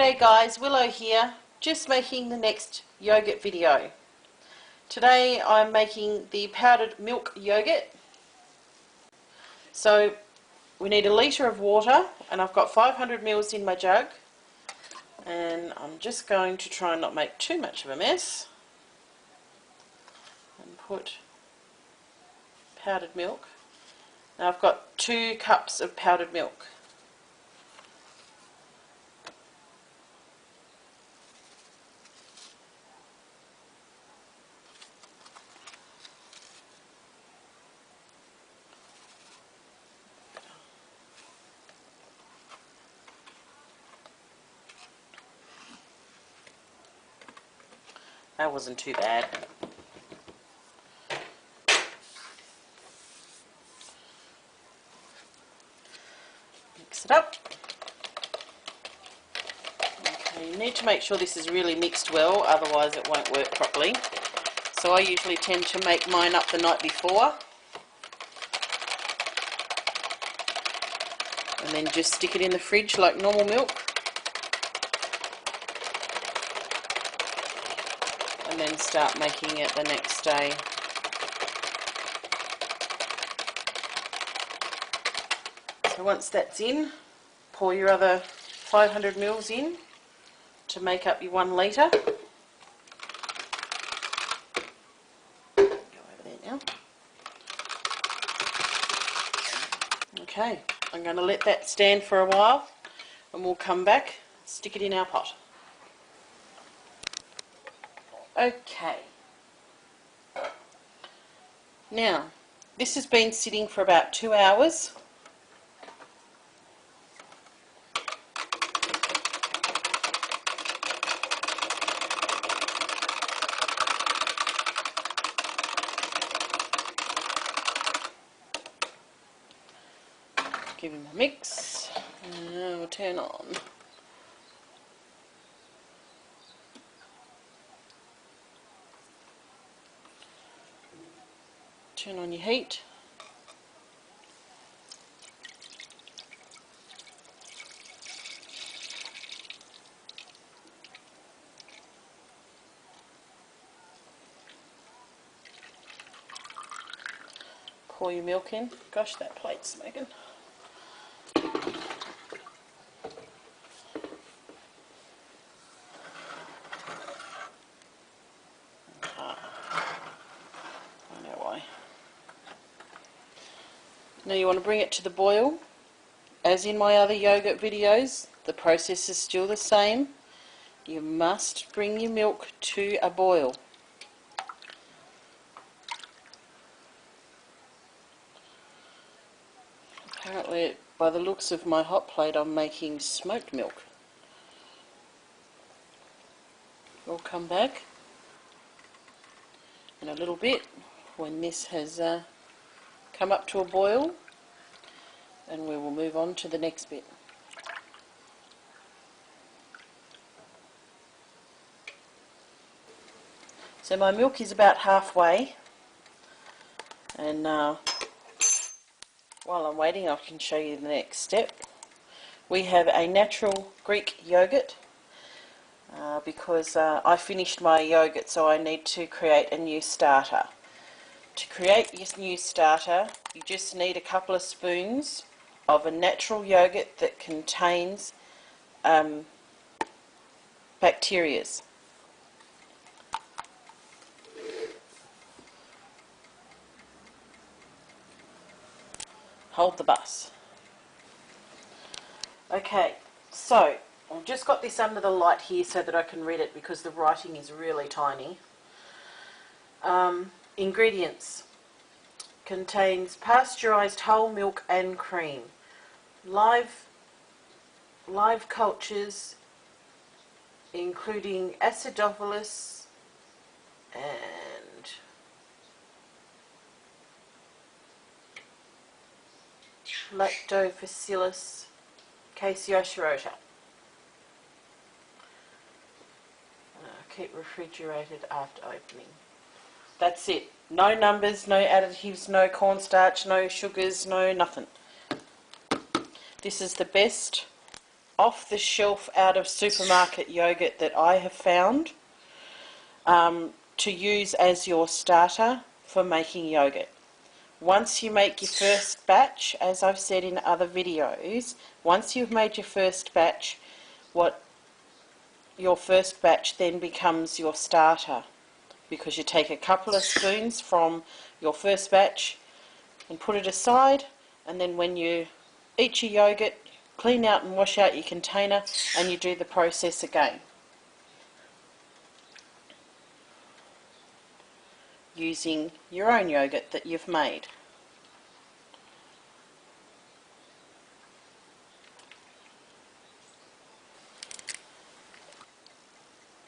G'day guys, Willow here, just making the next yogurt video. Today I'm making the powdered milk yogurt. So we need a litre of water and I've got 500 ml in my jug, and I'm just going to try and not make too much of a mess and put powdered milk. Now I've got 2 cups of powdered milk. That wasn't too bad. Mix it up. Okay, you need to make sure this is really mixed well, otherwise it won't work properly. So I usually tend to make mine up the night before and then just stick it in the fridge like normal milk. And then start making it the next day. So once that's in, pour your other 500 ml in to make up your 1 litre. Go over there now. Okay, I'm going to let that stand for a while and we'll come back, stick it in our pot. Okay, now this has been sitting for about 2 hours. Give him a mix and we'll turn on. Turn on your heat. Pour your milk in. Gosh, that plate's smoking. Now you want to bring it to the boil. As in my other yogurt videos, the process is still the same. You must bring your milk to a boil. Apparently, by the looks of my hot plate, I'm making smoked milk. We'll come back in a little bit when this has come up to a boil, and we will move on to the next bit. So my milk is about halfway, and while I'm waiting I can show you the next step. We have a natural Greek yogurt because I finished my yogurt, so I need to create a new starter. To create your new starter, you just need a couple of spoons of a natural yogurt that contains bacterias. Hold the bus. Okay, so I've just got this under the light here so that I can read it because the writing is really tiny. Ingredients: contains pasteurized whole milk and cream, live cultures including Acidophilus and Lactobacillus caseoshirota. Keep refrigerated after opening. That's it. No numbers, no additives, no cornstarch, no sugars, no nothing. This is the best off the shelf out of supermarket yogurt that I have found to use as your starter for making yogurt. Once you make your first batch, as I've said in other videos, once you've made your first batch, your first batch then becomes your starter, because you take a couple of spoons from your first batch and put it aside, and then when you eat your yogurt, clean out and wash out your container, and you do the process again, using your own yogurt that you've made.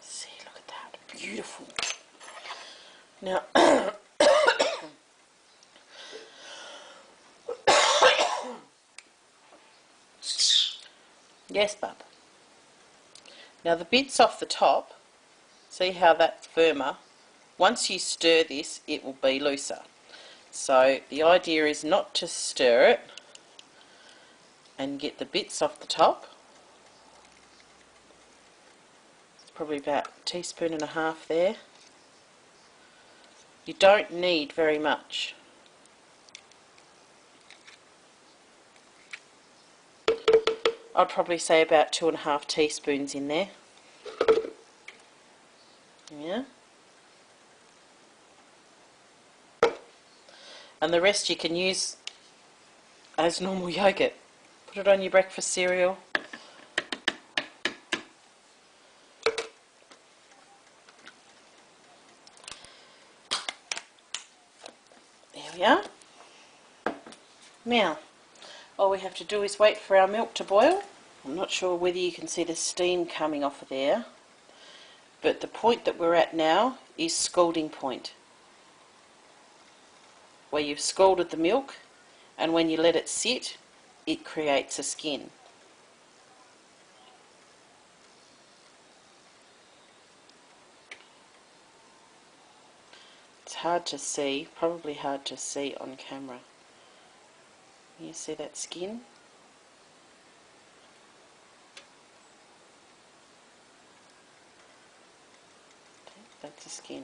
See, look at that, beautiful. Now, yes, bub. Now the bits off the top, see how that's firmer? Once you stir this, it will be looser. So the idea is not to stir it and get the bits off the top. It's probably about a teaspoon and a half there. You don't need very much. I'd probably say about 2.5 teaspoons in there. Yeah. And the rest you can use as normal yogurt. Put it on your breakfast cereal. There we are. Now, all we have to do is wait for our milk to boil. I'm not sure whether you can see the steam coming off of there, but the point that we're at now is scalding point, where you've scalded the milk, and when you let it sit, it creates a skin. It's hard to see, probably hard to see on camera. You see that skin? That's the skin.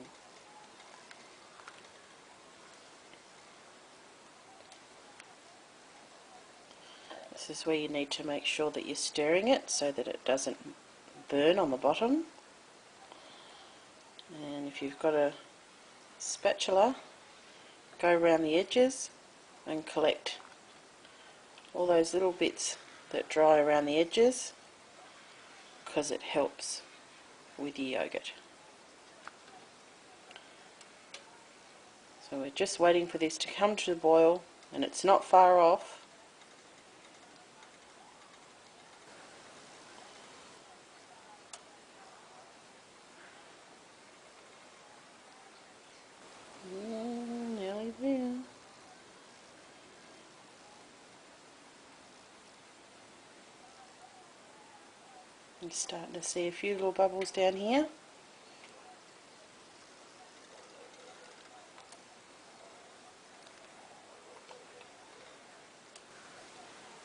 This is where you need to make sure that you're stirring it so that it doesn't burn on the bottom. And if you've got a spatula, go around the edges and collect all those little bits that dry around the edges, because it helps with your yogurt. So we're just waiting for this to come to the boil, and it's not far off. Nearly there. You're starting to see a few little bubbles down here.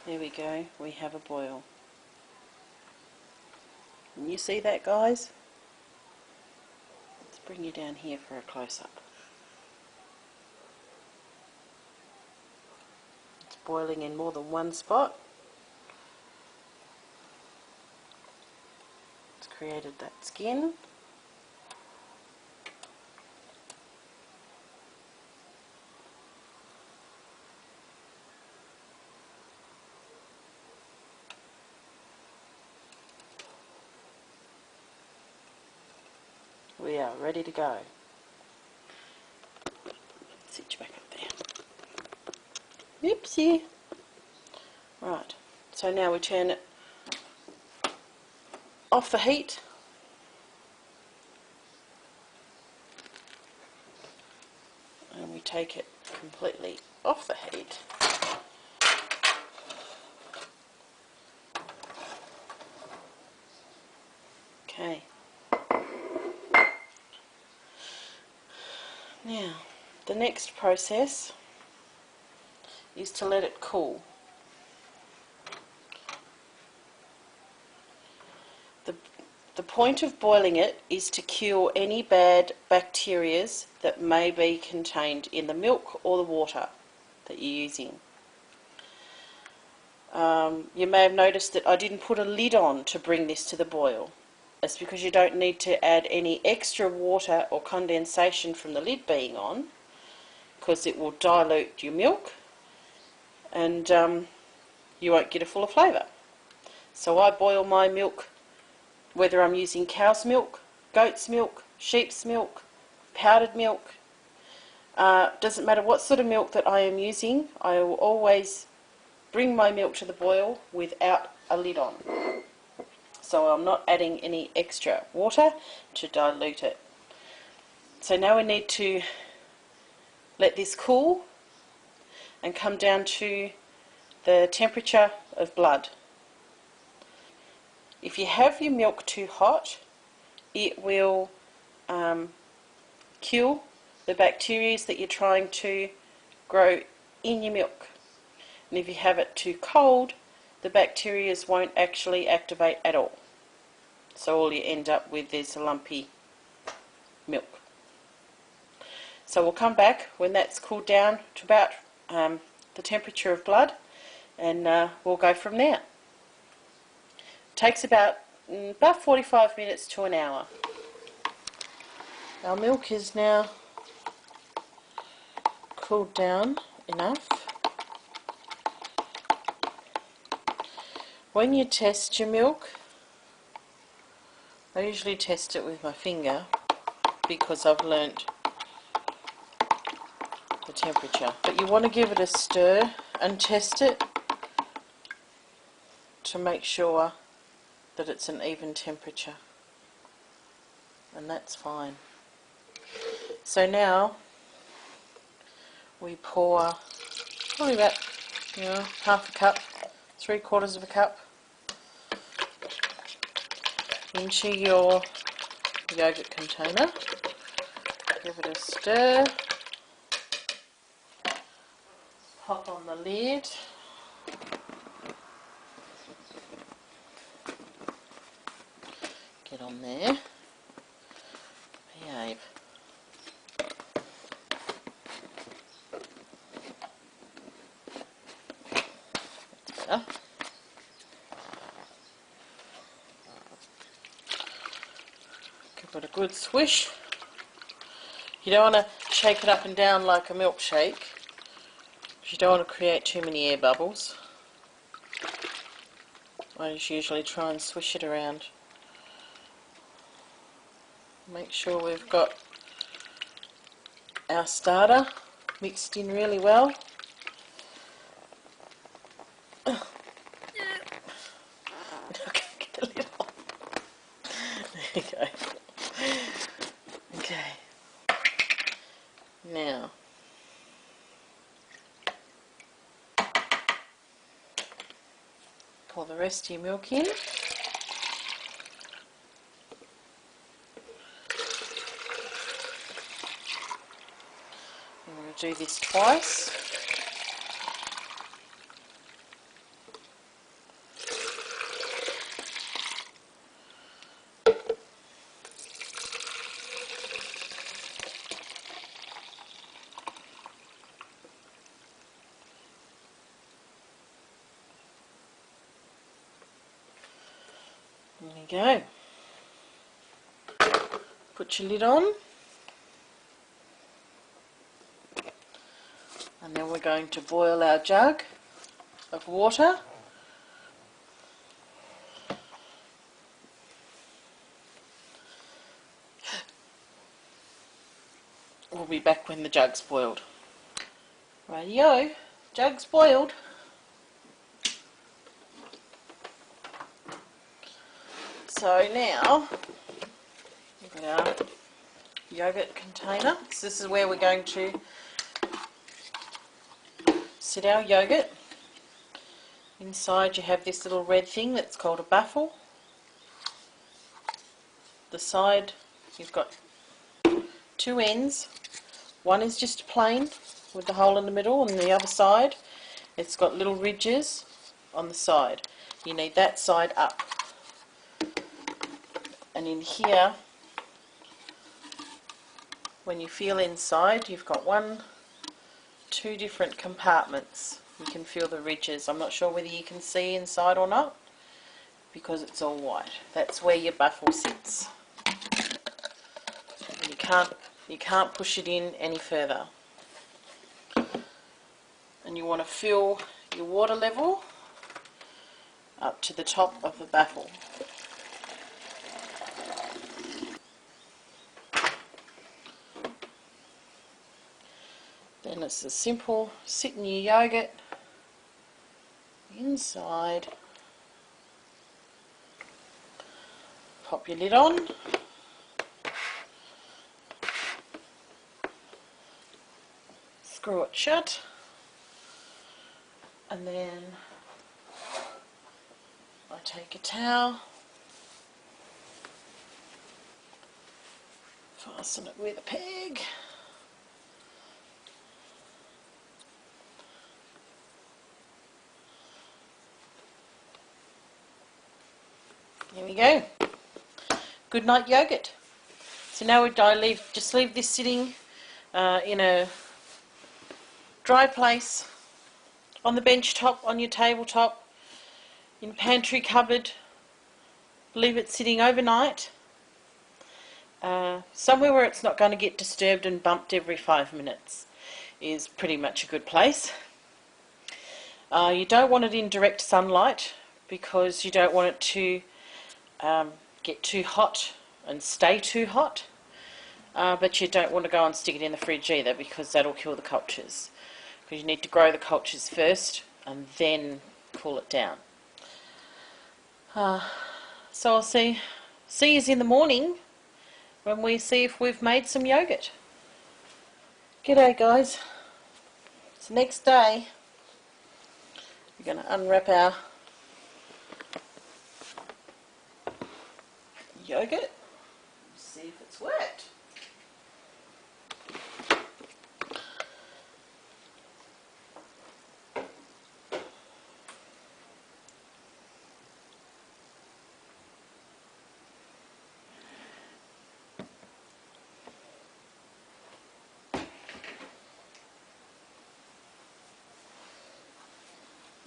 There we go, we have a boil. Can you see that, guys? Let's bring you down here for a close-up. It's boiling in more than one spot. It's created that skin. We are ready to go. Sit you back up there. Oopsie. Right, so now we turn it off the heat. And we take it completely off the heat. Okay. Now, the next process is to let it cool. The point of boiling it is to kill any bad bacteria that may be contained in the milk or the water that you're using. You may have noticed that I didn't put a lid on to bring this to the boil. That's because you don't need to add any extra water or condensation from the lid being on, because it will dilute your milk and you won't get a fuller flavour. So I boil my milk, whether I'm using cow's milk, goat's milk, sheep's milk, powdered milk. Doesn't matter what sort of milk that I am using, I will always bring my milk to the boil without a lid on. So I'm not adding any extra water to dilute it. So now we need to let this cool and come down to the temperature of blood. If you have your milk too hot, it will kill the bacteria that you're trying to grow in your milk. And if you have it too cold, the bacteria won't actually activate at all. So all you end up with is a lumpy milk. So we'll come back when that's cooled down to about the temperature of blood, and we'll go from there. It takes about 45 minutes to an hour. Our milk is now cooled down enough. When you test your milk, I usually test it with my finger because I've learnt the temperature. But you want to give it a stir and test it to make sure that it's an even temperature. And that's fine. So now we pour probably about half a cup, 3/4 of a cup into your yogurt container. Give it a stir. Pop on the lid. Get on there. Behave. That's better. Give it a good swish. You don't want to shake it up and down like a milkshake, because you don't want to create too many air bubbles. I just usually try and swish it around. Make sure we've got our starter mixed in really well. There you go. Okay. Now, pour the rest of your milk in. I'm going to do this twice. There you go. Put your lid on, and then we're going to boil our jug of water. We'll be back when the jug's boiled. Rightio, jug's boiled. So now we've got our yogurt container. So this is where we're going to set our yogurt. Inside you have this little red thing that's called a baffle. The side you've got two ends. One is just plain with the hole in the middle, and the other side it's got little ridges on the side. You need that side up. And in here, when you feel inside, you've got two different compartments. You can feel the ridges. I'm not sure whether you can see inside or not because it's all white. That's where your baffle sits. And you can't push it in any further. And you want to fill your water level up to the top of the baffle. Then it's a simple sitting your yoghurt inside, pop your lid on, screw it shut, and then I take a towel, fasten it with a peg, there we go. Good night yogurt. So now just leave this sitting in a dry place, on the bench top, on your tabletop, in a pantry cupboard. Leave it sitting overnight, somewhere where it's not going to get disturbed and bumped every 5 minutes is pretty much a good place. You don't want it in direct sunlight because you don't want it to get too hot and stay too hot, but you don't want to go and stick it in the fridge either because that'll kill the cultures, because you need to grow the cultures first and then cool it down. So I'll see you in the morning when we see if we've made some yogurt. G'day guys, it's the next day. We're going to unwrap our yogurt, see if it's worked.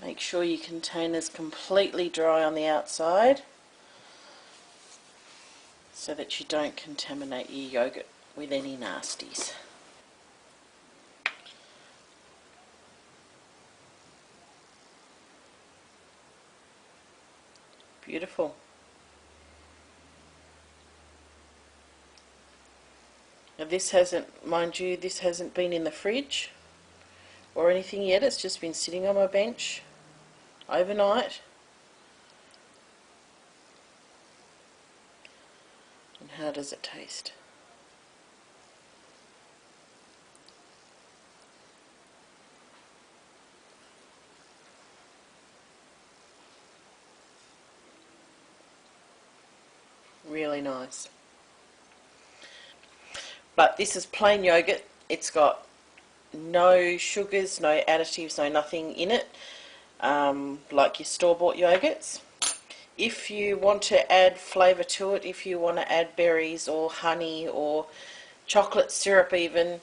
Make sure your container's completely dry on the outside so that you don't contaminate your yogurt with any nasties. Beautiful. Now this hasn't, mind you, this hasn't been in the fridge or anything yet, it's just been sitting on my bench overnight. And how does it taste? Really nice. But this is plain yogurt. It's got no sugars, no additives, no nothing in it, like your store-bought yogurts. If you want to add flavour to it, if you want to add berries or honey or chocolate syrup even,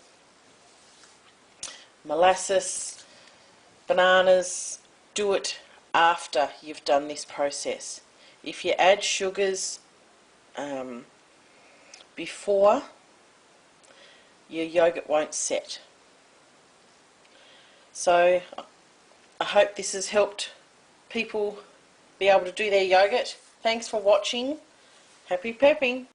molasses, bananas, do it after you've done this process. If you add sugars before, your yogurt won't set. So I hope this has helped people be able to do their yogurt. Thanks for watching. Happy prepping.